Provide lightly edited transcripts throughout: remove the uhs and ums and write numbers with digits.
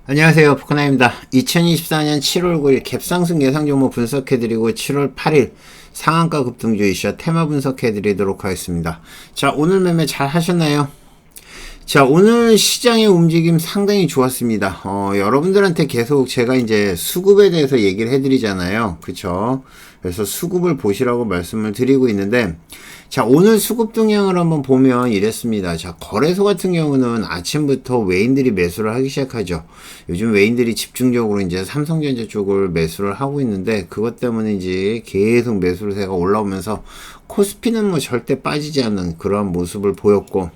안녕하세요. 포크나입니다. 2024년 7월 9일 갭상승 예상 종목 분석해드리고 7월 8일 상한가 급등주 이슈 테마 분석해드리도록 하겠습니다. 자, 오늘 매매 잘 하셨나요? 자, 오늘 시장의 움직임 상당히 좋았습니다. 여러분들한테 계속 제가 이제 수급에 대해서 얘기를 해드리잖아요. 그쵸? 그래서 수급을 보시라고 말씀을 드리고 있는데, 자, 오늘 수급 동향을 한번 보면 이랬습니다. 자, 거래소 같은 경우는 아침부터 외인들이 매수를 하기 시작하죠. 요즘 외인들이 집중적으로 이제 삼성전자 쪽을 매수를 하고 있는데, 그것 때문인지 계속 매수세가 올라오면서 코스피는 뭐 절대 빠지지 않는 그러한 모습을 보였고,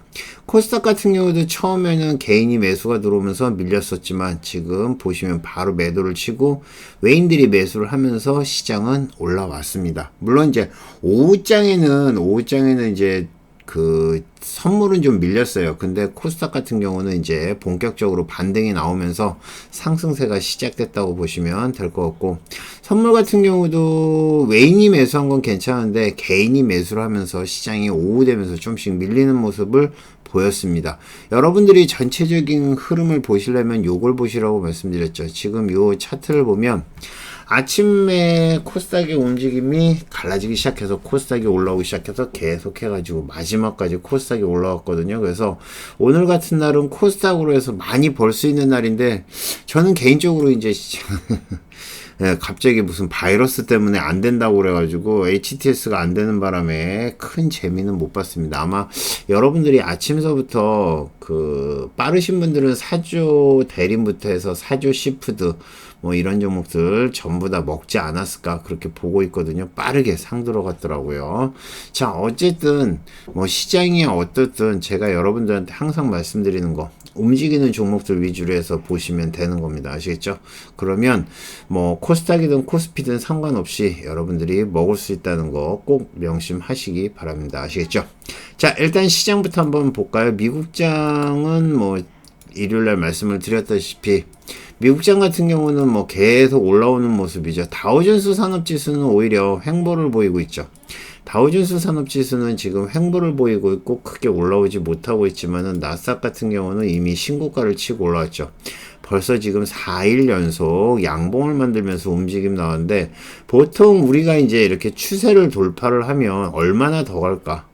코스닥 같은 경우도 처음에는 개인이 매수가 들어오면서 밀렸었지만 지금 보시면 바로 매도를 치고 외인들이 매수를 하면서 시장은 올라왔습니다. 물론 이제 오후장에는 이제 그 선물은 좀 밀렸어요. 근데 코스닥 같은 경우는 이제 본격적으로 반등이 나오면서 상승세가 시작됐다고 보시면 될 것 같고, 선물 같은 경우도 외인이 매수한 건 괜찮은데 개인이 매수를 하면서 시장이 오후 되면서 좀씩 밀리는 모습을 보였습니다. 여러분들이 전체적인 흐름을 보시려면 요걸 보시라고 말씀드렸죠. 지금 요 차트를 보면 아침에 코스닥의 움직임이 갈라지기 시작해서 코스닥이 올라오기 시작해서 계속 해가지고 마지막까지 코스닥이 올라왔거든요. 그래서 오늘 같은 날은 코스닥으로 해서 많이 벌 수 있는 날인데, 저는 개인적으로 이제 예, 갑자기 무슨 바이러스 때문에 안 된다고 그래가지고 HTS가 안 되는 바람에 큰 재미는 못 봤습니다. 아마 여러분들이 아침서부터 그 빠르신 분들은 사조 대림부터 해서 사조 시푸드 뭐 이런 종목들 전부 다 먹지 않았을까 그렇게 보고 있거든요. 빠르게 상 들어갔더라고요. 자, 어쨌든 뭐 시장이 어떻든 제가 여러분들한테 항상 말씀드리는 거, 움직이는 종목들 위주로 해서 보시면 되는 겁니다. 아시겠죠? 그러면 뭐 코스닥이든 코스피든 상관없이 여러분들이 먹을 수 있다는 거 꼭 명심하시기 바랍니다. 아시겠죠? 자, 일단 시장부터 한번 볼까요? 미국장은 뭐 일요일날 말씀을 드렸다시피 미국장 같은 경우는 뭐 계속 올라오는 모습이죠. 다우존스 산업지수는 오히려 횡보를 보이고 있죠. 다우존스 산업지수는 지금 횡보를 보이고 있고 크게 올라오지 못하고 있지만은 나스닥 같은 경우는 이미 신고가를 치고 올라왔죠. 벌써 지금 4일 연속 양봉을 만들면서 움직임 나왔는데, 보통 우리가 이제 이렇게 추세를 돌파를 하면 얼마나 더 갈까?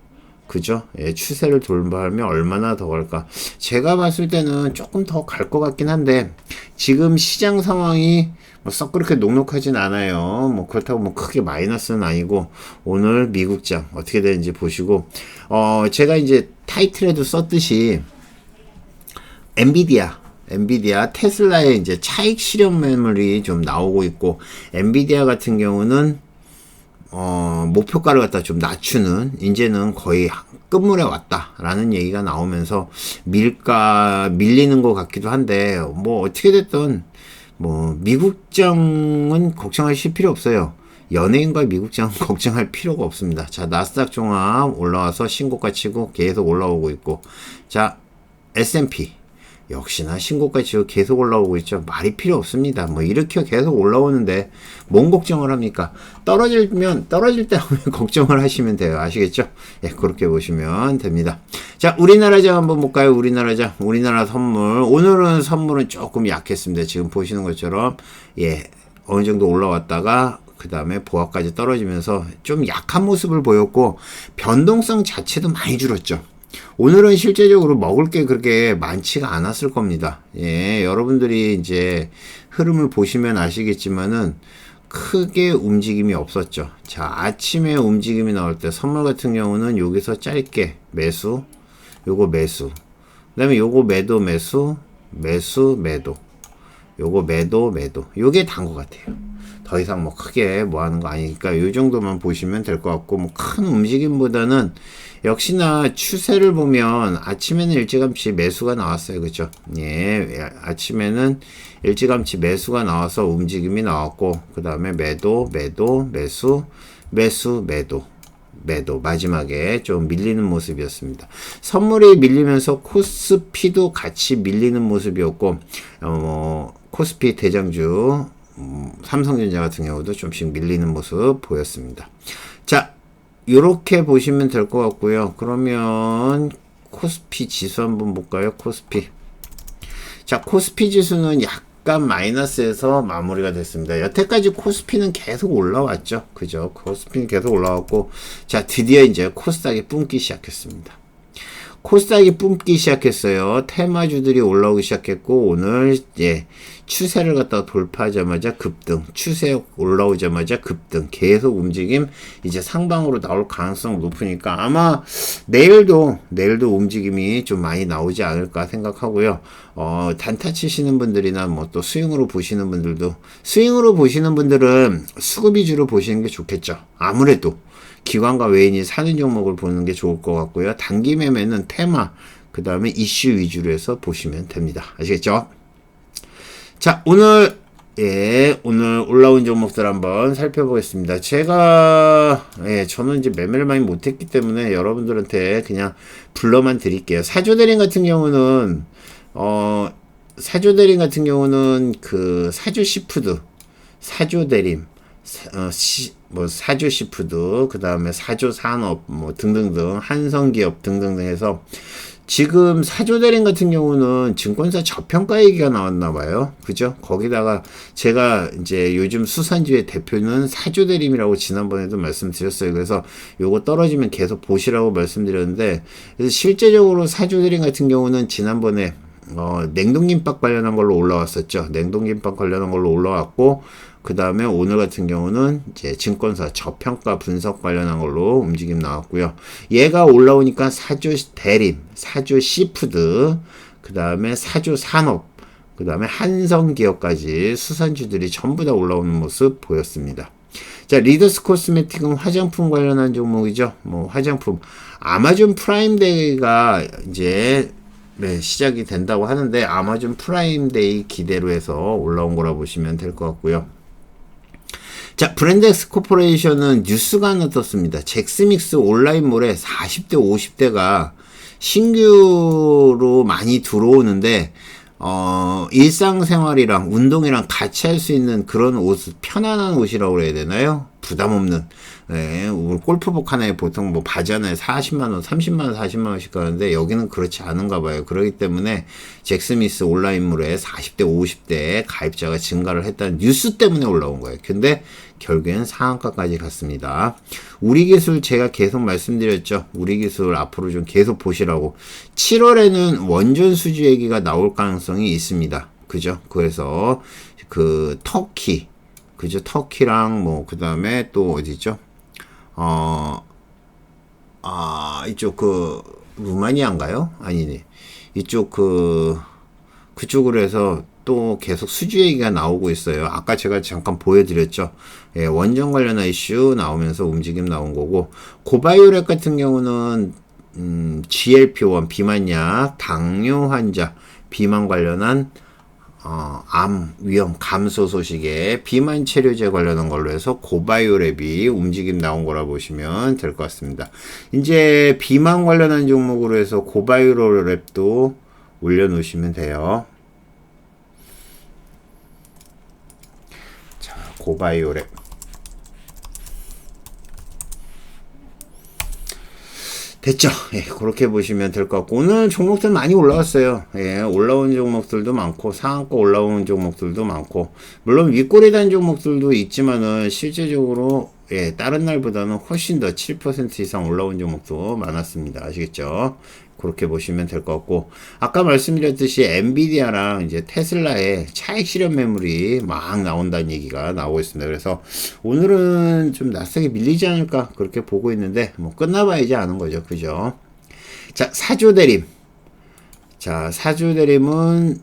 그죠? 예, 추세를 돌파하면 얼마나 더 갈까? 제가 봤을 때는 조금 더 갈 것 같긴 한데, 지금 시장 상황이 뭐 썩 그렇게 녹록하진 않아요. 뭐 그렇다고 뭐 크게 마이너스는 아니고, 오늘 미국장 어떻게 되는지 보시고, 제가 이제 타이틀에도 썼듯이, 엔비디아, 테슬라의 이제 차익 실현 매물이 좀 나오고 있고, 엔비디아 같은 경우는 목표가를 갖다 좀 낮추는, 이제는 거의 끝물에 왔다라는 얘기가 나오면서 밀리는 것 같기도 한데, 뭐 어떻게 됐든 뭐 미국장은 걱정하실 필요 없어요. 연예인과 미국장은 걱정할 필요가 없습니다. 자, 나스닥 종합 올라와서 신고가 치고 계속 올라오고 있고, 자, S&P 역시나 신고가 치고 계속 올라오고 있죠. 말이 필요 없습니다. 뭐 이렇게 계속 올라오는데 뭔 걱정을 합니까? 떨어질 때 걱정을 하시면 돼요. 아시겠죠? 예, 그렇게 보시면 됩니다. 자, 우리나라장 한번 볼까요? 우리나라 선물. 오늘은 선물은 조금 약했습니다. 지금 보시는 것처럼 예, 어느 정도 올라왔다가 그 다음에 보합까지 떨어지면서 좀 약한 모습을 보였고, 변동성 자체도 많이 줄었죠. 오늘은 실제적으로 먹을 게 그렇게 많지가 않았을 겁니다. 예, 여러분들이 이제 흐름을 보시면 아시겠지만은 크게 움직임이 없었죠. 자, 아침에 움직임이 나올 때 선물 같은 경우는 여기서 짧게 매수, 요거 매수, 그 다음에 요거 매도, 매도, 요거 매도, 요게 단 것 같아요. 더 이상 뭐 크게 뭐 하는 거 아니니까 요 정도만 보시면 될 것 같고, 뭐 큰 움직임보다는 역시나 추세를 보면 아침에는 일찌감치 매수가 나왔어요. 그죠? 예, 아침에는 일찌감치 매수가 나와서 움직임이 나왔고, 그 다음에 매도, 매도, 마지막에 좀 밀리는 모습이었습니다. 선물이 밀리면서 코스피도 같이 밀리는 모습이었고, 코스피 대장주, 삼성전자 같은 경우도 좀씩 밀리는 모습 보였습니다. 자, 요렇게 보시면 될 것 같고요. 그러면 코스피 지수 한번 볼까요? 코스피. 자, 코스피 지수는 약간 마이너스에서 마무리가 됐습니다. 여태까지 코스피는 계속 올라왔죠. 그죠? 코스피는 계속 올라왔고, 자, 드디어 이제 코스닥이 뿜기 시작했습니다. 코스닥이 뿜기 시작했어요. 테마주들이 올라오기 시작했고, 오늘, 예, 추세를 갖다가 돌파하자마자 급등, 추세 올라오자마자 급등, 계속 움직임, 이제 상방으로 나올 가능성 높으니까 아마 내일도 움직임이 좀 많이 나오지 않을까 생각하고요. 단타 치시는 분들이나 뭐 또 스윙으로 보시는 분들도, 스윙으로 보시는 분들은 수급 위주로 보시는 게 좋겠죠. 아무래도. 기관과 외인이 사는 종목을 보는 게 좋을 것 같고요. 단기 매매는 테마, 그 다음에 이슈 위주로 해서 보시면 됩니다. 아시겠죠? 자, 오늘 올라온 종목들 한번 살펴보겠습니다. 제가, 저는 이제 매매를 많이 못했기 때문에 여러분들한테 그냥 불러만 드릴게요. 사조대림 같은 경우는, 그, 사주 시푸드, 사조대림, 사주 시푸드, 그 다음에 사조 산업, 뭐 등등등, 한성기업 등등등 해서 지금 사조대림 같은 경우는 증권사 저평가 얘기가 나왔나 봐요. 그죠? 거기다가 제가 이제 요즘 수산주의 대표는 사조대림이라고 지난번에도 말씀드렸어요. 그래서 요거 떨어지면 계속 보시라고 말씀드렸는데, 그래서 실제적으로 사조대림 같은 경우는 지난번에 냉동김밥 관련한 걸로 올라왔었죠. 냉동김밥 관련한 걸로 올라왔고, 그 다음에 오늘 같은 경우는 이제 증권사 저평가 분석 관련한 걸로 움직임 나왔고요. 얘가 올라오니까 사주 대림, 사주 시푸드, 그 다음에 사주 산업, 그 다음에 한성기업까지 수산주들이 전부 다 올라오는 모습 보였습니다. 자, 리더스 코스메틱은 화장품 관련한 종목이죠. 뭐 화장품, 아마존 프라임데이가 이제 시작이 된다고 하는데, 아마존 프라임데이 기대로 해서 올라온 거라 보시면 될 것 같고요. 자, 브랜덱스 코퍼레이션은 뉴스가 하나 떴습니다. 잭스믹스 온라인몰에 40대, 50대가 신규로 많이 들어오는데, 일상생활이랑 운동이랑 같이 할 수 있는 그런 옷, 편안한 옷이라고 그래야 되나요? 부담 없는. 우리 골프복 하나에 보통 뭐 바지 하나에 40만원, 30만원, 40만원씩 가는데 여기는 그렇지 않은가 봐요. 그렇기 때문에 잭스미스 온라인몰에 40대, 50대 가입자가 증가를 했다는 뉴스 때문에 올라온 거예요. 근데 결국엔 상한가까지 갔습니다. 우리기술 제가 계속 말씀드렸죠. 우리기술 앞으로 좀 계속 보시라고. 7월에는 원전 수주 얘기가 나올 가능성이 있습니다. 그죠? 그래서 그 터키, 그죠? 터키랑 뭐 그 다음에 또 어디죠? 이쪽 그 루마니아인가요? 아니네. 이쪽 그쪽으로 해서 또 계속 수주 얘기가 나오고 있어요. 아까 제가 잠깐 보여드렸죠. 예, 원전 관련한 이슈 나오면서 움직임 나온 거고, 고바이오렉 같은 경우는 GLP-1 비만약, 당뇨 환자 비만 관련한 암 위험 감소 소식에 비만 치료제 관련한 걸로 해서 고바이오랩이 움직임 나온 거라 보시면 될 것 같습니다. 이제 비만 관련한 종목으로 해서 고바이오랩도 올려놓으시면 돼요. 자, 고바이오랩. 됐죠? 예, 그렇게 보시면 될 것 같고, 오늘 종목들 많이 올라왔어요. 예, 올라온 종목들도 많고, 상한가 올라오는 종목들도 많고, 물론 윗꼬리 단 종목들도 있지만은, 실제적으로, 예, 다른 날보다는 훨씬 더 7% 이상 올라온 종목도 많았습니다. 아시겠죠? 그렇게 보시면 될 것 같고, 아까 말씀드렸듯이 엔비디아랑 이제 테슬라의 차익 실현 매물이 막 나온다는 얘기가 나오고 있습니다. 그래서 오늘은 좀 낯서게 밀리지 않을까 그렇게 보고 있는데, 뭐 끝나봐야지 아는 거죠. 그죠? 자, 사조대림. 자, 사조대림은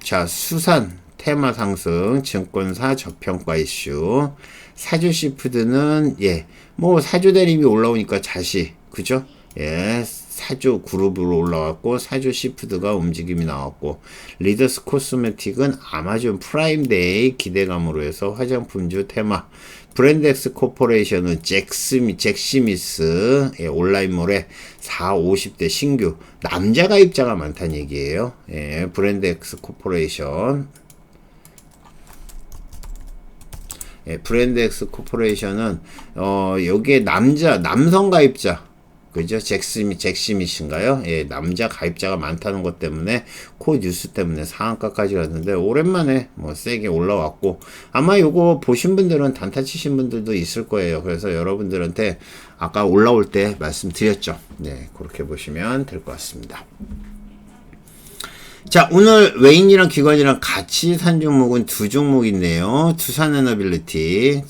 자, 수산 테마 상승, 증권사 저평가 이슈. 사주시푸드는, 예, 뭐, 사주대림이 올라오니까 자시, 그죠? 예, 사주 그룹으로 올라왔고, 사주시푸드가 움직임이 나왔고, 리더스 코스메틱은 아마존 프라임데이 기대감으로 해서 화장품주 테마, 브랜덱스 코퍼레이션은 잭시미스, 예, 온라인몰에 4, 50대 신규, 남자 가입자가 많다는 얘기예요. 예, 브랜덱스 코퍼레이션. 예, 브랜덱스 코퍼레이션은 여기에 남성 가입자, 그죠? 잭스미신가요? 예, 남자 가입자가 많다는 것 때문에 코 뉴스 때문에 상한가까지 갔는데 오랜만에 뭐 세게 올라왔고 아마 요거 보신 분들은 단타 치신 분들도 있을 거예요. 그래서 여러분들한테 아까 올라올 때 말씀드렸죠. 네, 그렇게 보시면 될 것 같습니다. 자, 오늘 외인이랑 기관이랑 같이 산 종목은 두 종목 있네요. 두산에너빌리티,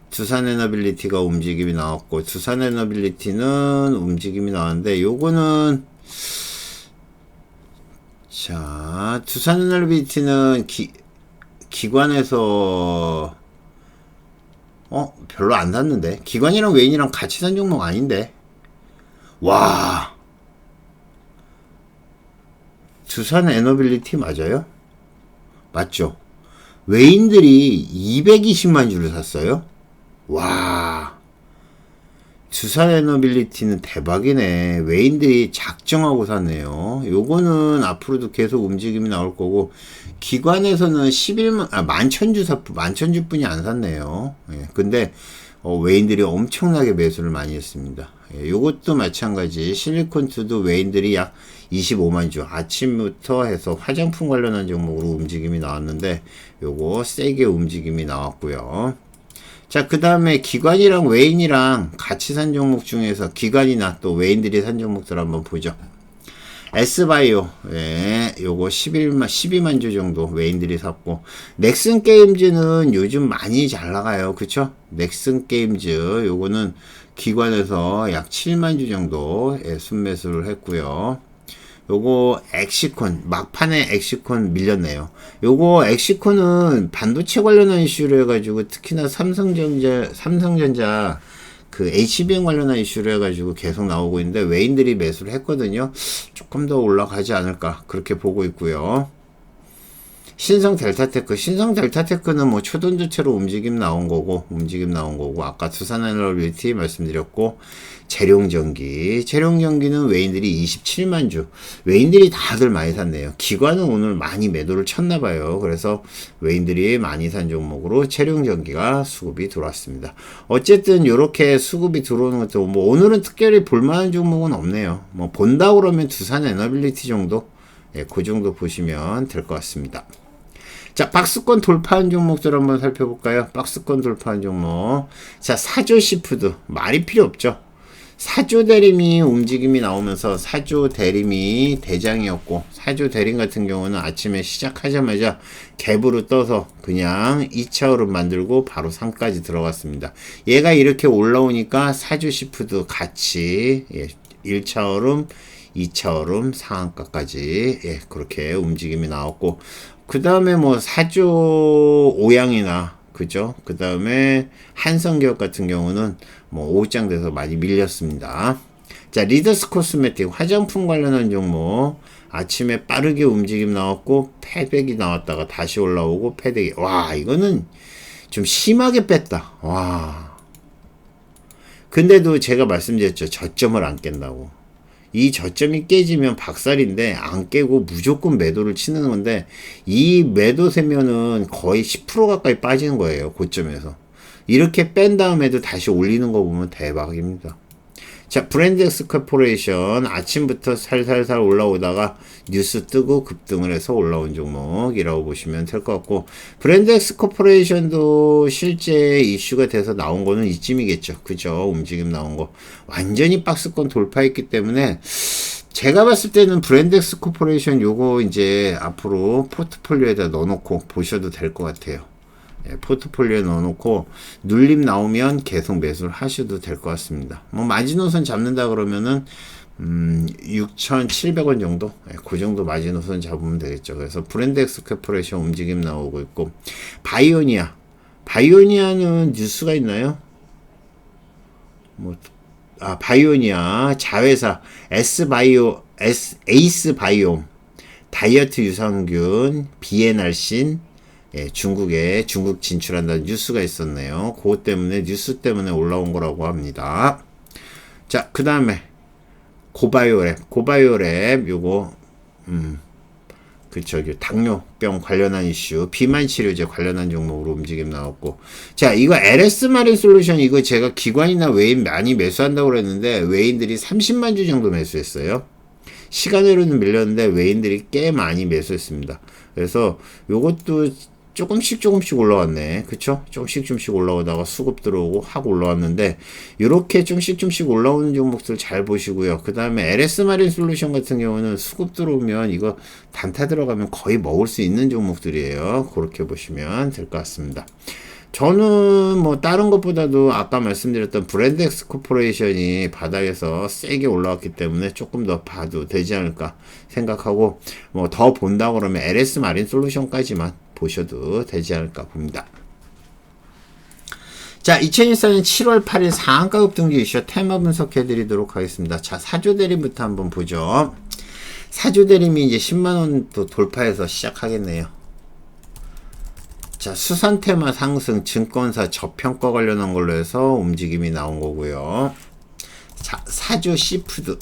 두산에너빌리티가 움직임이 나왔고, 두산에너빌리티는 움직임이 나왔는데, 요거는, 자, 두산에너빌리티는 기관에서, 별로 안 샀는데. 기관이랑 외인이랑 같이 산 종목 아닌데. 와. 두산에너빌리티 맞아요? 맞죠? 외인들이 220만 주를 샀어요? 와, 두산에너빌리티는 대박이네. 외인들이 작정하고 샀네요. 요거는 앞으로도 계속 움직임이 나올 거고, 기관에서는 11천주뿐이 안 샀네요. 예, 근데, 외인들이 엄청나게 매수를 많이 했습니다. 예, 요것도 마찬가지. 실리콘투도 외인들이 약 25만 주. 아침부터 해서 화장품 관련한 종목으로 움직임이 나왔는데, 요거 세게 움직임이 나왔고요. 자, 그 다음에 기관이랑 외인이랑 같이 산 종목 중에서 기관이나 또 외인들이 산 종목들 한번 보죠. S바이오, 예, 요거 12만 주 정도 외인들이 샀고, 넥슨 게임즈는 요즘 많이 잘 나가요. 그쵸? 넥슨 게임즈, 요거는 기관에서 약 7만 주 정도 순매수를 했고요. 요거 엑시콘 막판에 엑시콘 밀렸네요. 요거 엑시콘은 반도체 관련한 이슈로 해가지고 특히나 삼성전자 그 HBM 관련한 이슈로 해가지고 계속 나오고 있는데 외인들이 매수를 했거든요. 조금 더 올라가지 않을까 그렇게 보고 있고요. 신성델타테크는 뭐 초전도체로 움직임 나온 거고 아까 두산에너빌리티 말씀드렸고 재룡전기는 외인들이 27만 주 외인들이 다들 많이 샀네요. 기관은 오늘 많이 매도를 쳤나봐요. 그래서 외인들이 많이 산 종목으로 재룡전기가 수급이 들어왔습니다. 어쨌든 요렇게 수급이 들어오는 것도 뭐 오늘은 특별히 볼만한 종목은 없네요. 뭐 본다 그러면 두산에너빌리티 정도, 예, 그 정도 보시면 될 것 같습니다. 자, 박스권 돌파한 종목들 한번 살펴볼까요? 박스권 돌파한 종목. 자, 사조시푸드. 말이 필요 없죠. 사조대림이 움직임이 나오면서 사조대림이 대장이었고, 사조대림 같은 경우는 아침에 시작하자마자 갭으로 떠서 그냥 2차 흐름 만들고 바로 상까지 들어갔습니다. 얘가 이렇게 올라오니까 사조시푸드 같이, 예, 1차 흐름, 2차 흐름, 상한가까지, 예, 그렇게 움직임이 나왔고, 그 다음에 뭐 사조 오양이나 그죠? 그 다음에 한성기업 같은 경우는 뭐 오후장 돼서 많이 밀렸습니다. 자, 리더스 코스메틱 화장품 관련한 종목 아침에 빠르게 움직임 나왔고 패백이 나왔다가 다시 올라오고 패백이, 와, 이거는 좀 심하게 뺐다. 와. 근데도 제가 말씀드렸죠. 저점을 안 깬다고. 이 저점이 깨지면 박살인데 안 깨고 무조건 매도를 치는 건데 이 매도 세면은 거의 10% 가까이 빠지는 거예요. 고점에서. 이렇게 뺀 다음에도 다시 올리는 거 보면 대박입니다. 자, 브랜드엑스 코퍼레이션 아침부터 살살살 올라오다가 뉴스 뜨고 급등을 해서 올라온 종목이라고 보시면 될 것 같고, 브랜드엑스 코퍼레이션도 실제 이슈가 돼서 나온 거는 이쯤이겠죠. 그죠? 움직임 나온 거. 완전히 박스권 돌파했기 때문에 제가 봤을 때는 브랜드엑스 코퍼레이션 요거 이제 앞으로 포트폴리오에다 넣어놓고 보셔도 될 것 같아요. 예, 포트폴리오에 넣어놓고 눌림 나오면 계속 매수를 하셔도 될 것 같습니다. 뭐 마지노선 잡는다 그러면은 6,700원 정도, 예, 그 정도 마지노선 잡으면 되겠죠. 그래서 브랜드엑스 코퍼레이션 움직임 나오고 있고, 바이오니아는 뉴스가 있나요? 바이오니아 자회사 에이스 바이옴 다이어트 유산균 비엔알신, 예, 중국 진출한다는 뉴스가 있었네요. 그것 때문에, 뉴스 때문에 올라온 거라고 합니다. 자, 그 다음에, 고바이오랩, 요거, 그쵸. 당뇨병 관련한 이슈, 비만 치료제 관련한 종목으로 움직임 나왔고. 자, 이거 LS 마린 솔루션, 이거 제가 기관이나 외인 많이 매수한다고 그랬는데, 외인들이 30만 주 정도 매수했어요. 시간으로는 밀렸는데, 외인들이 꽤 많이 매수했습니다. 그래서 요것도 조금씩 올라왔네. 그쵸? 조금씩 올라오다가 수급 들어오고 확 올라왔는데, 요렇게 조금씩 올라오는 종목들 잘 보시고요. 그 다음에 LS 마린 솔루션 같은 경우는 수급 들어오면 이거 단타 들어가면 거의 먹을 수 있는 종목들이에요. 그렇게 보시면 될 것 같습니다. 저는 뭐 다른 것보다도 아까 말씀드렸던 브랜드엑스 코퍼레이션이 바닥에서 세게 올라왔기 때문에 조금 더 봐도 되지 않을까 생각하고, 뭐 더 본다고 그러면 LS 마린 솔루션까지만 보셔도 되지 않을까 봅니다. 자, 2024년 7월 8일 상한가급 등기 이슈 테마 분석해 드리도록 하겠습니다. 자, 사조대림부터 한번 보죠. 사조대림이 이제 10만원 돌파해서 시작하겠네요. 자, 수산 테마 상승, 증권사 저평가 관련한 걸로 해서 움직임이 나온 거고요. 자, 사조 시푸드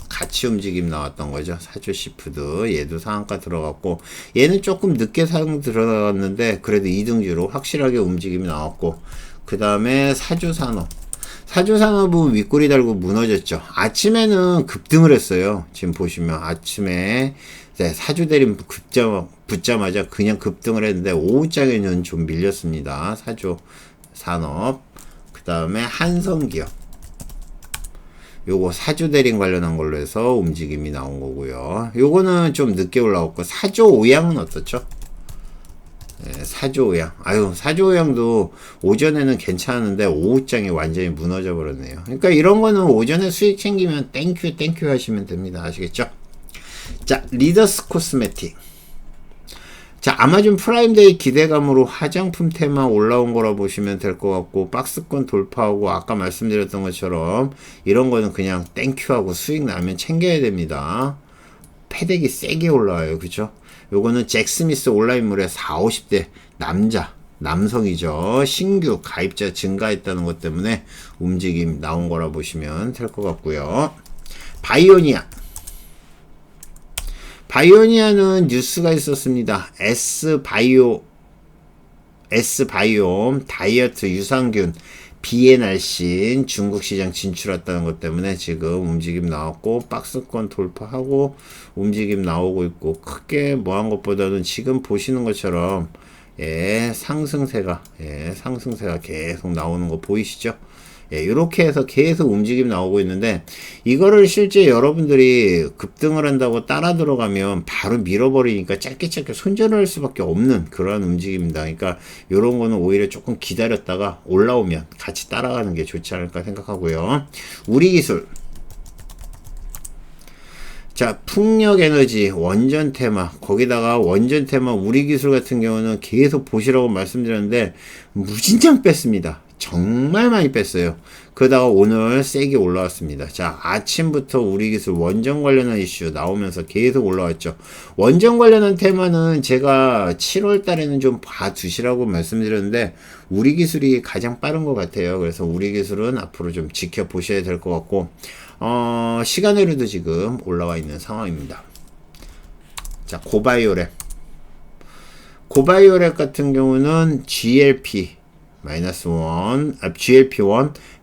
같이 움직임 나왔던 거죠. 사조 시푸드 얘도 상한가 들어갔고, 얘는 조금 늦게 상 들어갔는데 그래도 2등주로 확실하게 움직임이 나왔고, 그 다음에 사조산업은 윗꼬리 달고 무너졌죠. 아침에는 급등을 했어요. 지금 보시면 아침에 사조대림 붙자마자 그냥 급등을 했는데, 오후장에는 좀 밀렸습니다. 사조산업. 그 다음에 한성기업, 요거 사조대림 관련한 걸로 해서 움직임이 나온 거고요. 요거는 좀 늦게 올라왔고, 사조오양은 어떻죠? 네, 사조오양. 사조오양도 오전에는 괜찮은데 오후장에 완전히 무너져 버렸네요. 그러니까 이런 거는 오전에 수익 챙기면 땡큐 하시면 됩니다. 아시겠죠? 자, 리더스 코스메틱. 자, 아마존 프라임데이 기대감으로 화장품 테마 올라온 거라 보시면 될 것 같고, 박스권 돌파하고 아까 말씀드렸던 것처럼 이런 거는 그냥 땡큐하고 수익 나면 챙겨야 됩니다. 패덱이 세게 올라와요. 그쵸? 요거는 잭스미스 온라인물에 40, 50대 남성이죠. 신규 가입자 증가했다는 것 때문에 움직임 나온 거라 보시면 될 것 같고요. 바이오니아는 뉴스가 있었습니다. S바이옴, 다이어트, 유산균, 비엔알신 중국 시장 진출했다는 것 때문에 지금 움직임 나왔고, 박스권 돌파하고 움직임 나오고 있고, 크게 뭐한 것보다는 지금 보시는 것처럼 상승세가 계속 나오는 거 보이시죠? 이렇게 해서 계속 움직임 나오고 있는데, 이거를 실제 여러분들이 급등을 한다고 따라 들어가면 바로 밀어버리니까 짧게 손절을 할 수밖에 없는 그런 움직임입니다. 그러니까 이런 거는 오히려 조금 기다렸다가 올라오면 같이 따라가는 게 좋지 않을까 생각하고요. 우리기술. 자, 풍력에너지, 원전테마, 거기다가 원전테마 우리기술 같은 경우는 계속 보시라고 말씀드렸는데 무진장 뺐습니다. 정말 많이 뺐어요. 그러다가 오늘 세게 올라왔습니다. 자, 아침부터 우리기술 원전 관련한 이슈 나오면서 계속 올라왔죠. 원전 관련한 테마는 제가 7월 달에는 좀 봐두시라고 말씀드렸는데, 우리기술이 가장 빠른 것 같아요. 그래서 우리기술은 앞으로 좀 지켜보셔야 될 것 같고, 시간으로도 지금 올라와 있는 상황입니다. 자, 고바이오랩 같은 경우는 GLP-1,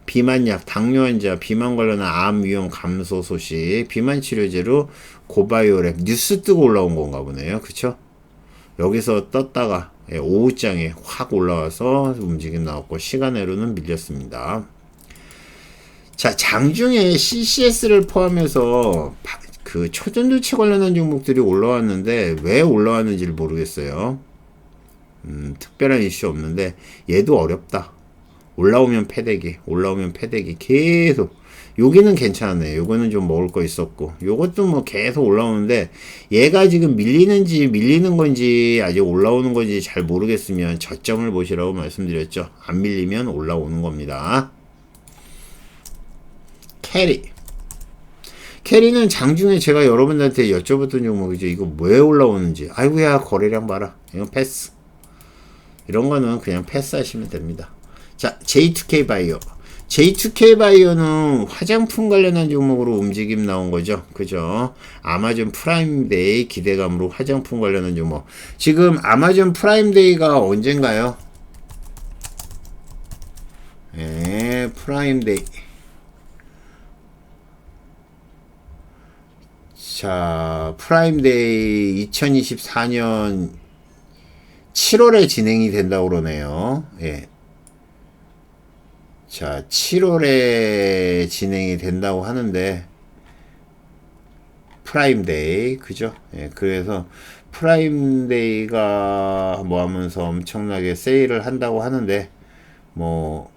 비만약, 당뇨 환자, 비만 관련한 암 위험 감소 소식, 비만 치료제로 고바이오랩 뉴스 뜨고 올라온 건가 보네요. 그쵸? 여기서 떴다가 오후장에 확 올라와서 움직임 나왔고, 시간으로는 밀렸습니다. 자, 장중에 CCS를 포함해서 그 초전도체 관련한 종목들이 올라왔는데 왜 올라왔는지를 모르겠어요. 특별한 이슈 없는데 얘도 어렵다. 올라오면 패대기 계속. 여기는 괜찮네. 요거는 좀 먹을 거 있었고, 요것도 뭐 계속 올라오는데 얘가 지금 밀리는 건지 아직 올라오는 건지 잘 모르겠으면 저점을 보시라고 말씀드렸죠. 안 밀리면 올라오는 겁니다. 캐리는 장중에 제가 여러분들한테 여쭤봤던 종목이죠. 이거 왜 올라오는지. 아이고야, 거래량 봐라. 이건 패스. 이런 거는 그냥 패스하시면 됩니다. 자, J2K 바이오. J2K 바이오는 화장품 관련한 종목으로 움직임 나온 거죠. 그죠? 아마존 프라임데이 기대감으로 화장품 관련한 종목. 지금 아마존 프라임데이가 언젠가요? 예, 프라임데이. 자, 프라임데이 2024년 7월에 진행이 된다고 그러네요. 예. 자, 7월에 진행이 된다고 하는데, 프라임데이, 그죠? 예, 그래서 프라임데이가 뭐 하면서 엄청나게 세일을 한다고 하는데, 뭐,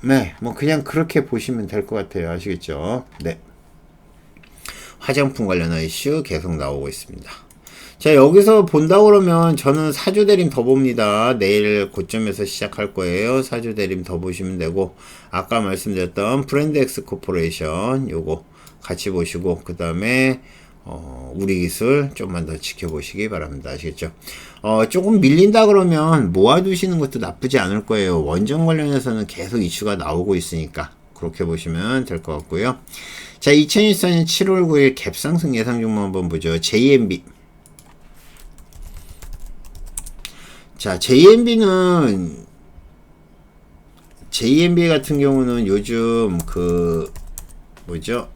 네, 뭐 그냥 그렇게 보시면 될 것 같아요. 아시겠죠? 네. 화장품 관련한 이슈 계속 나오고 있습니다. 자, 여기서 본다 그러면 저는 사주 대림 더 봅니다. 내일 고점에서 시작할 거예요. 사주 대림 더 보시면 되고, 아까 말씀드렸던 브랜드 엑스 코퍼레이션 요거 같이 보시고, 그 다음에 우리 기술 좀만 더 지켜보시기 바랍니다. 아시겠죠? 조금 밀린다 그러면 모아두시는 것도 나쁘지 않을 거예요. 원전 관련해서는 계속 이슈가 나오고 있으니까 그렇게 보시면 될 것 같고요. 자, 2024년 7월 9일 갭상승 예상 종목 한번 보죠. JMB. 자, JMB 같은 경우는 요즘 뭐죠?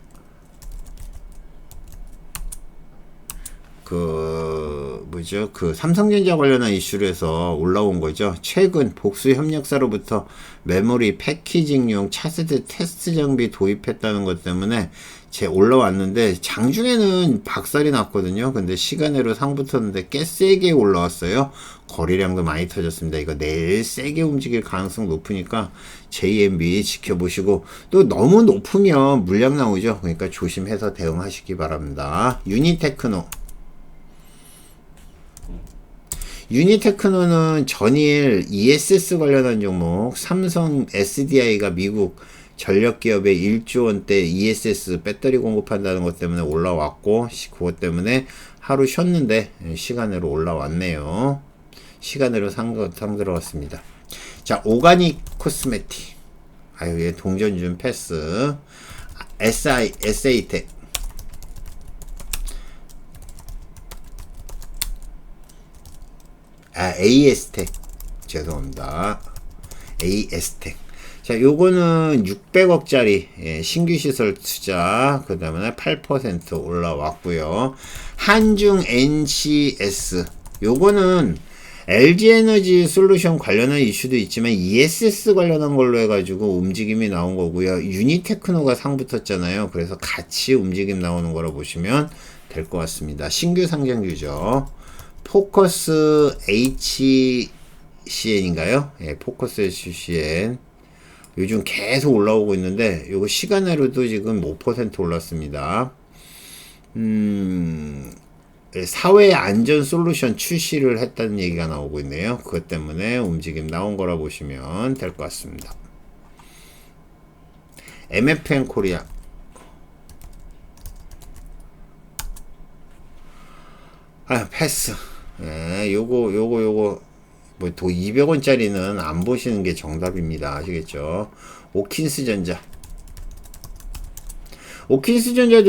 삼성전자 관련한 이슈로 해서 올라온 거죠. 최근 복수 협력사로부터 메모리 패키징용 차세대 테스트 장비 도입했다는 것 때문에 올라왔는데, 장중에는 박살이 났거든요. 근데 시간으로 상 붙었는데 꽤 세게 올라왔어요. 거래량도 많이 터졌습니다. 이거 내일 세게 움직일 가능성 높으니까 JMB 지켜보시고, 또 너무 높으면 물량 나오죠. 그러니까 조심해서 대응하시기 바랍니다. 유니테크노는 전일 ESS 관련한 종목, 삼성 SDI가 미국 전력기업에 1조 원대 ESS 배터리 공급한다는 것 때문에 올라왔고, 그것 때문에 하루 쉬었는데 시간으로 올라왔네요. 시간으로 상 들어왔습니다. 자, 오가닉 코스메틱. 아유, 얘 동전 좀 패스. SA텍. AS텍. 죄송합니다. AS텍. 자, 요거는 600억짜리 신규 시설 투자, 그 다음에 8% 올라왔고요. 한중 NCS. 요거는 LG에너지 솔루션 관련한 이슈도 있지만 ESS 관련한 걸로 해가지고 움직임이 나온 거고요. 유니테크노가 상 붙었잖아요. 그래서 같이 움직임 나오는 거라 보시면 될 것 같습니다. 신규 상장주죠. 포커스 HCN인가요? 예, 포커스 HCN. 요즘 계속 올라오고 있는데, 요거 시간으로도 지금 5% 올랐습니다. 사회 안전 솔루션 출시를 했다는 얘기가 나오고 있네요. 그것 때문에 움직임 나온 거라 보시면 될 것 같습니다. MFN 코리아. 패스. 예, 요거 뭐 200원짜리는 안 보시는 게 정답입니다. 아시겠죠? 오킨스전자도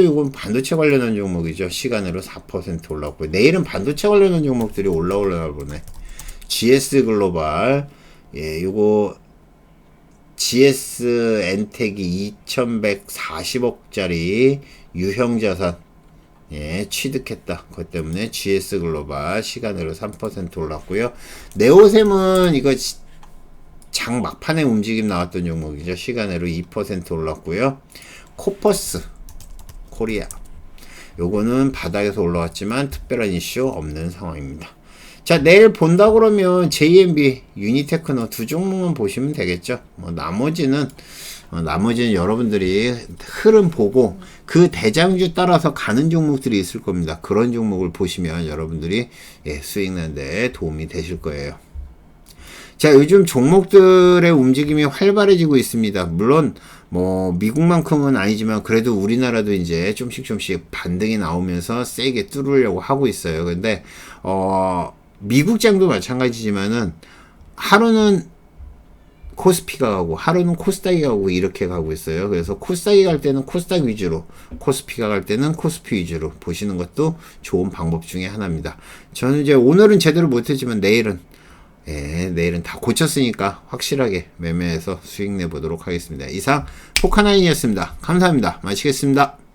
이건 반도체 관련한 종목이죠. 시간으로 4% 올랐고요. 내일은 반도체 관련한 종목들이 올라오려나 보네. GS 글로벌. 예, 요거 GS 엔텍이 2140억짜리 유형자산 취득했다. 그것 때문에 GS 글로벌 시간으로 3% 올랐고요. 네오셈은 이거 장 막판에 움직임 나왔던 종목이죠. 시간으로 2% 올랐고요. 코퍼스 코리아. 요거는 바닥에서 올라왔지만 특별한 이슈 없는 상황입니다. 자, 내일 본다 그러면 JMB, 유니테크노 두 종목만 보시면 되겠죠. 뭐 나머지는 여러분들이 흐름 보고 그 대장주 따라서 가는 종목들이 있을 겁니다. 그런 종목을 보시면 여러분들이 수익 나는데 도움이 되실 거예요. 자, 요즘 종목들의 움직임이 활발해지고 있습니다. 물론 뭐 미국만큼은 아니지만 그래도 우리나라도 이제 좀씩 반등이 나오면서 세게 뚫으려고 하고 있어요. 근데 미국장도 마찬가지지만은 하루는 코스피가 가고 하루는 코스닥이 가고 이렇게 가고 있어요. 그래서 코스닥이 갈 때는 코스닥 위주로, 코스피가 갈 때는 코스피 위주로 보시는 것도 좋은 방법 중에 하나입니다. 저는 이제 오늘은 제대로 못했지만 내일은 내일은 다 고쳤으니까 확실하게 매매해서 수익 내보도록 하겠습니다. 이상 포카나인이었습니다. 감사합니다. 마치겠습니다.